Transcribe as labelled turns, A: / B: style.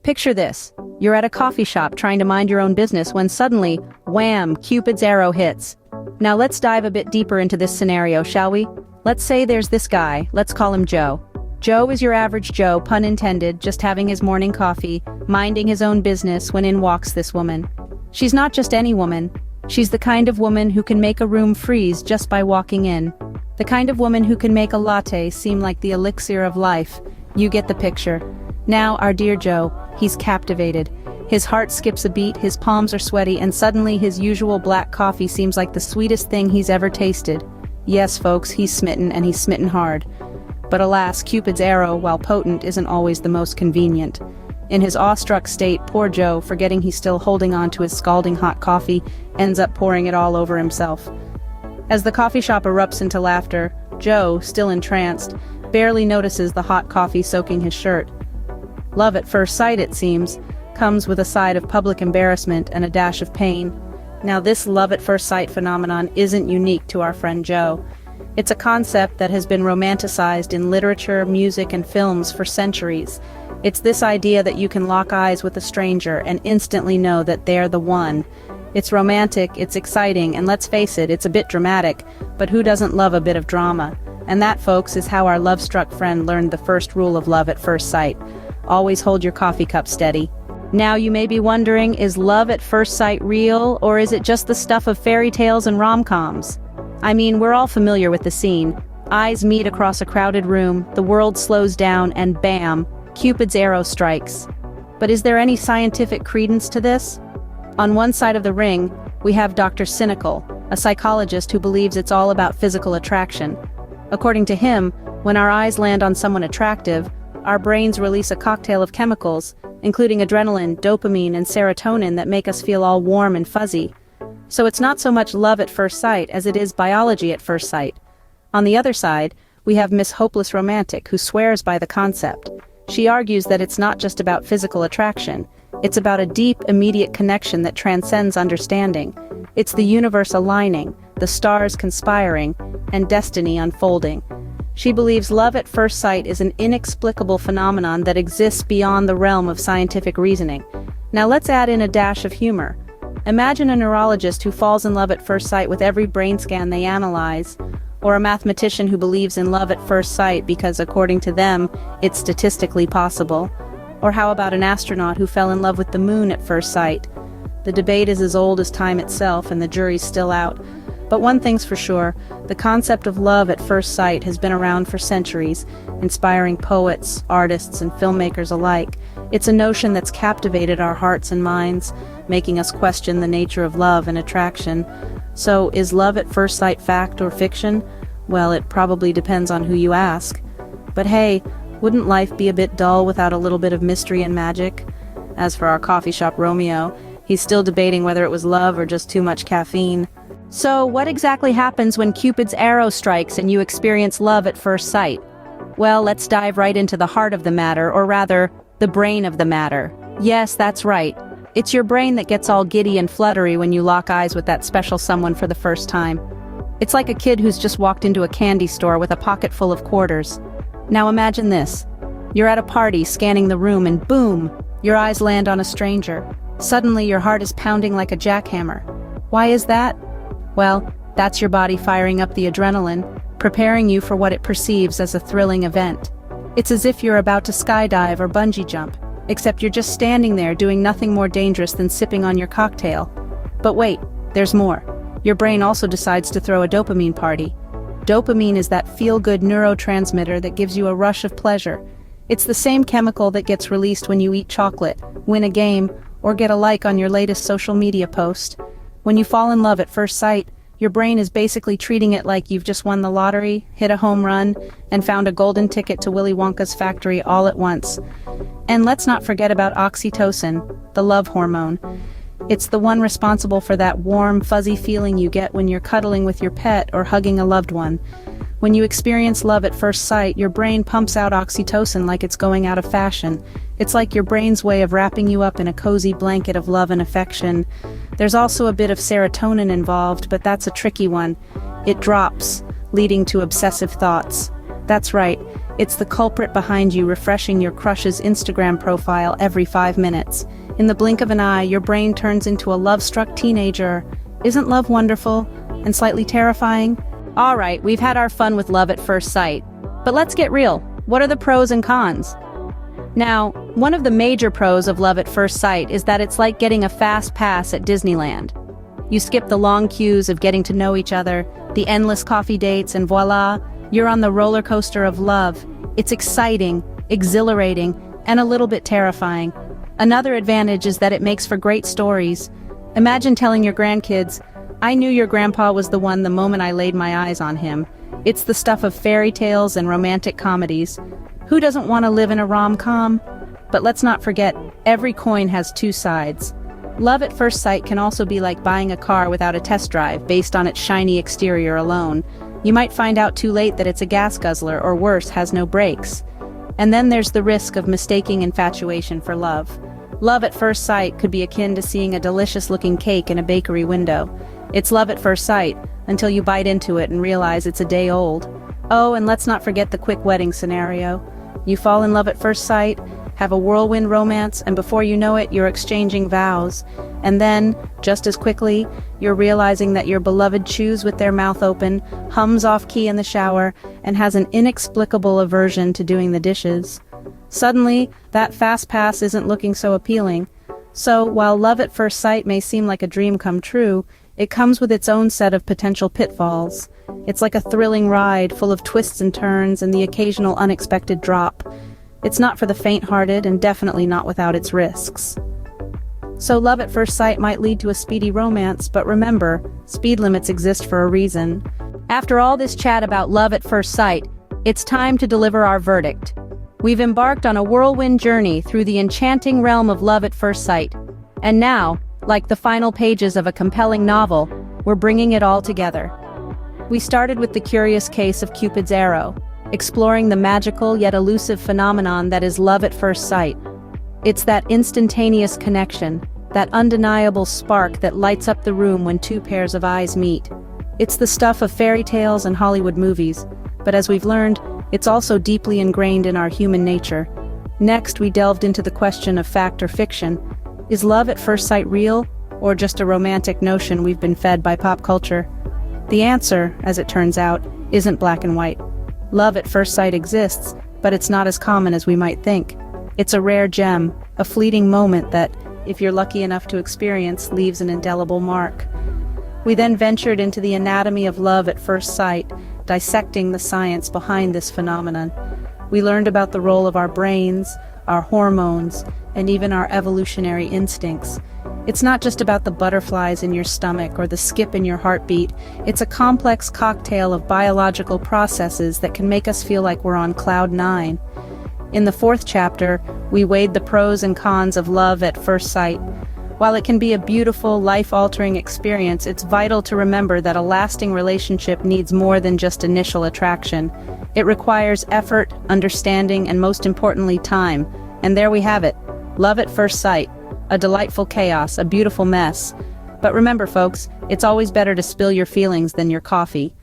A: Picture this. You're at a coffee shop trying to mind your own business when suddenly, wham, Cupid's arrow hits. Now let's dive a bit deeper into this scenario, shall we? Let's say there's this guy, let's call him Joe. Joe is your average Joe, pun intended, just having his morning coffee, minding his own business when in walks this woman. She's not just any woman. She's the kind of woman who can make a room freeze just by walking in. The kind of woman who can make a latte seem like the elixir of life. You get the picture. Now, our dear Joe, he's captivated. His heart skips a beat, his palms are sweaty, and suddenly his usual black coffee seems like the sweetest thing he's ever tasted. Yes, folks, he's smitten, and he's smitten hard. But alas, Cupid's arrow, while potent, isn't always the most convenient. In his awestruck state, poor Joe, forgetting he's still holding on to his scalding hot coffee, ends up pouring it all over himself. As the coffee shop erupts into laughter, Joe, still entranced, barely notices the hot coffee soaking his shirt. Love at first sight, it seems, comes with a side of public embarrassment and a dash of pain. Now this love at first sight phenomenon isn't unique to our friend Joe. It's a concept that has been romanticized in literature, music, and films for centuries. It's this idea that you can lock eyes with a stranger and instantly know that they're the one. It's romantic, it's exciting, and let's face it, it's a bit dramatic, but who doesn't love a bit of drama? And that, folks, is how our love-struck friend learned the first rule of love at first sight. Always hold your coffee cup steady. Now you may be wondering, is love at first sight real, or is it just the stuff of fairy tales and rom-coms? I mean, we're all familiar with the scene. Eyes meet across a crowded room, the world slows down, and bam, Cupid's arrow strikes. But is there any scientific credence to this? On one side of the ring, we have Dr. Cynical, a psychologist who believes it's all about physical attraction. According to him, when our eyes land on someone attractive, our brains release a cocktail of chemicals, including adrenaline, dopamine, and serotonin that make us feel all warm and fuzzy. So it's not so much love at first sight as it is biology at first sight. On the other side, we have Miss Hopeless Romantic, who swears by the concept. She argues that it's not just about physical attraction. It's about a deep, immediate connection that transcends understanding. It's the universe aligning, the stars conspiring, and destiny unfolding. She believes love at first sight is an inexplicable phenomenon that exists beyond the realm of scientific reasoning. Now let's add in a dash of humor. Imagine a neurologist who falls in love at first sight with every brain scan they analyze, or a mathematician who believes in love at first sight because, according to them, it's statistically possible. Or how about an astronaut who fell in love with the moon at first sight? The debate is as old as time itself, and the jury's still out. But one thing's for sure, the concept of love at first sight has been around for centuries, inspiring poets, artists, and filmmakers alike. It's a notion that's captivated our hearts and minds, making us question the nature of love and attraction. So, is love at first sight fact or fiction? Well, it probably depends on who you ask. But hey, wouldn't life be a bit dull without a little bit of mystery and magic? As for our coffee shop Romeo, he's still debating whether it was love or just too much caffeine. So, what exactly happens when Cupid's arrow strikes and you experience love at first sight? Well, let's dive right into the heart of the matter, or rather, the brain of the matter. Yes, that's right. It's your brain that gets all giddy and fluttery when you lock eyes with that special someone for the first time. It's like a kid who's just walked into a candy store with a pocket full of quarters. Now imagine this. You're at a party, scanning the room, and boom, your eyes land on a stranger. Suddenly, your heart is pounding like a jackhammer. Why is that? Well, that's your body firing up the adrenaline, preparing you for what it perceives as a thrilling event. It's as if you're about to skydive or bungee jump, except you're just standing there doing nothing more dangerous than sipping on your cocktail. But wait, there's more. Your brain also decides to throw a dopamine party. Dopamine is that feel-good neurotransmitter that gives you a rush of pleasure. It's the same chemical that gets released when you eat chocolate, win a game, or get a like on your latest social media post. When you fall in love at first sight, your brain is basically treating it like you've just won the lottery, hit a home run, and found a golden ticket to Willy Wonka's factory all at once. And let's not forget about oxytocin, the love hormone. It's the one responsible for that warm, fuzzy feeling you get when you're cuddling with your pet or hugging a loved one. When you experience love at first sight, your brain pumps out oxytocin like it's going out of fashion. It's like your brain's way of wrapping you up in a cozy blanket of love and affection. There's also a bit of serotonin involved, but that's a tricky one. It drops, leading to obsessive thoughts. That's right, It's the culprit behind you refreshing your crush's Instagram profile every 5 minutes. In the blink of an eye, your brain turns into a love-struck teenager. Isn't love wonderful and slightly terrifying? All right, we've had our fun with love at first sight. But let's get real. What are the pros and cons? Now, one of the major pros of love at first sight is that it's like getting a fast pass at Disneyland. You skip the long queues of getting to know each other, the endless coffee dates, and voila, you're on the roller coaster of love. It's exciting, exhilarating, and a little bit terrifying. Another advantage is that it makes for great stories. Imagine telling your grandkids, "I knew your grandpa was the one the moment I laid my eyes on him." It's the stuff of fairy tales and romantic comedies. Who doesn't want to live in a rom-com? But let's not forget, every coin has two sides. Love at first sight can also be like buying a car without a test drive based on its shiny exterior alone. You might find out too late that it's a gas guzzler, or worse, has no brakes. And then there's the risk of mistaking infatuation for love. Love at first sight could be akin to seeing a delicious-looking cake in a bakery window. It's love at first sight, until you bite into it and realize it's a day old. Oh, and let's not forget the quick wedding scenario. You fall in love at first sight, have a whirlwind romance, and before you know it, you're exchanging vows. And then, just as quickly, you're realizing that your beloved chews with their mouth open, hums off-key in the shower, and has an inexplicable aversion to doing the dishes. Suddenly, that fast pass isn't looking so appealing. So, while love at first sight may seem like a dream come true, it comes with its own set of potential pitfalls. It's like a thrilling ride, full of twists and turns and the occasional unexpected drop. It's not for the faint-hearted, and definitely not without its risks. So love at first sight might lead to a speedy romance, but remember, speed limits exist for a reason. After all this chat about love at first sight, it's time to deliver our verdict. We've embarked on a whirlwind journey through the enchanting realm of love at first sight. And now, like the final pages of a compelling novel, we're bringing it all together. We started with the curious case of Cupid's arrow, exploring the magical yet elusive phenomenon that is love at first sight. It's that instantaneous connection, that undeniable spark that lights up the room when two pairs of eyes meet. It's the stuff of fairy tales and Hollywood movies, but as we've learned, it's also deeply ingrained in our human nature. Next, we delved into the question of fact or fiction. Is love at first sight real, or just a romantic notion we've been fed by pop culture? The answer, as it turns out, isn't black and white. Love at first sight exists, but it's not as common as we might think. It's a rare gem, a fleeting moment that, if you're lucky enough to experience, leaves an indelible mark. We then ventured into the anatomy of love at first sight, dissecting the science behind this phenomenon. We learned about the role of our brains, our hormones, and even our evolutionary instincts. It's not just about the butterflies in your stomach or the skip in your heartbeat. It's a complex cocktail of biological processes that can make us feel like we're on cloud nine. In the 4th chapter, we weighed the pros and cons of love at first sight. While it can be a beautiful, life-altering experience, it's vital to remember that a lasting relationship needs more than just initial attraction. It requires effort, understanding, and most importantly, time. And there we have it. Love at first sight. A delightful chaos, a beautiful mess. But remember, folks, it's always better to spill your feelings than your coffee.